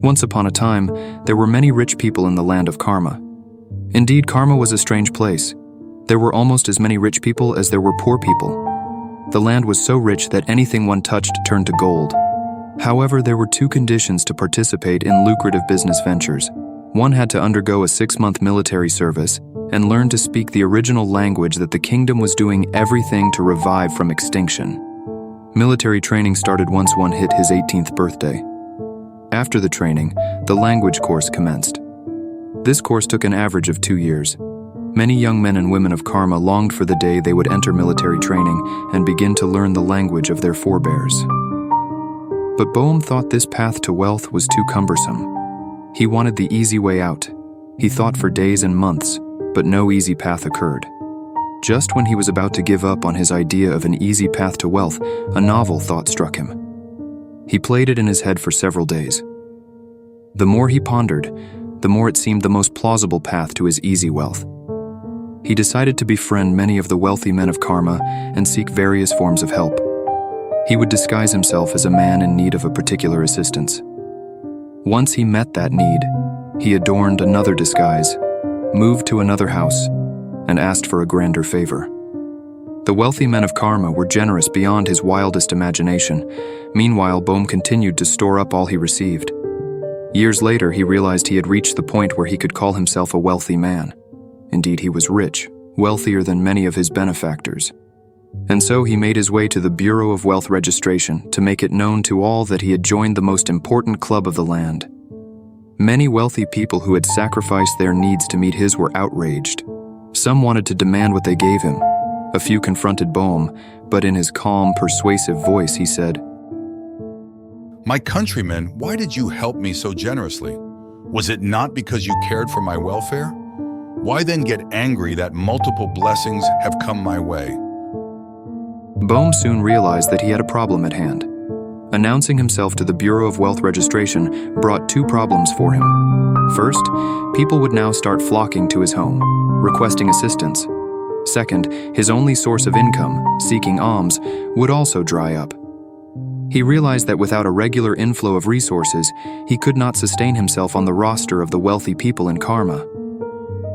Once upon a time, there were many rich people in the land of Karma. Indeed, Karma was a strange place. There were almost as many rich people as there were poor people. The land was so rich that anything one touched turned to gold. However, there were two conditions to participate in lucrative business ventures. One had to undergo a 6-month military service and learn to speak the original language that the kingdom was doing everything to revive from extinction. Military training started once one hit his 18th birthday. After the training, the language course commenced. This course took an average of 2 years. Many young men and women of Karma longed for the day they would enter military training and begin to learn the language of their forebears. But Boehm thought this path to wealth was too cumbersome. He wanted the easy way out. He thought for days and months, but no easy path occurred. Just when he was about to give up on his idea of an easy path to wealth, a novel thought struck him. He played it in his head for several days. The more he pondered, the more it seemed the most plausible path to his easy wealth. He decided to befriend many of the wealthy men of Karma and seek various forms of help. He would disguise himself as a man in need of a particular assistance. Once he met that need, he adorned another disguise, moved to another house, and asked for a grander favor. The wealthy men of Karma were generous beyond his wildest imagination. Meanwhile, Boehm continued to store up all he received. Years later, he realized he had reached the point where he could call himself a wealthy man. Indeed, he was rich, wealthier than many of his benefactors. And so he made his way to the Bureau of Wealth Registration to make it known to all that he had joined the most important club of the land. Many wealthy people who had sacrificed their needs to meet his were outraged. Some wanted to demand what they gave him. A few confronted Boehm, but in his calm, persuasive voice he said, "My countrymen, why did you help me so generously? Was it not because you cared for my welfare? Why then get angry that multiple blessings have come my way?" Boehm soon realized that he had a problem at hand. Announcing himself to the Bureau of Wealth Registration brought two problems for him. First, people would now start flocking to his home, requesting assistance. Second, his only source of income, seeking alms, would also dry up. He realized that without a regular inflow of resources, he could not sustain himself on the roster of the wealthy people in Karma.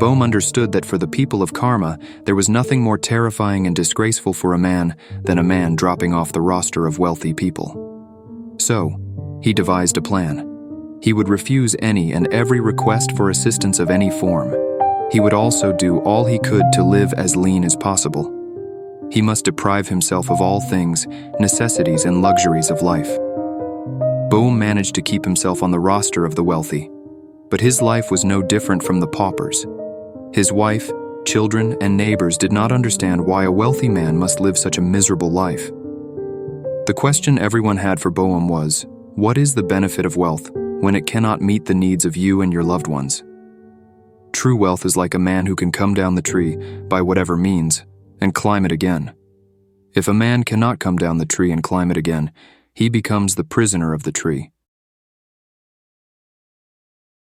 Boehm understood that for the people of Karma, there was nothing more terrifying and disgraceful for a man than a man dropping off the roster of wealthy people. So, he devised a plan. He would refuse any and every request for assistance of any form. He would also do all he could to live as lean as possible. He must deprive himself of all things, necessities and luxuries of life. Boehm managed to keep himself on the roster of the wealthy, but his life was no different from the paupers. His wife, children, and neighbors did not understand why a wealthy man must live such a miserable life. The question everyone had for Boehm was, what is the benefit of wealth when it cannot meet the needs of you and your loved ones? True wealth is like a man who can come down the tree, by whatever means, and climb it again. If a man cannot come down the tree and climb it again, he becomes the prisoner of the tree.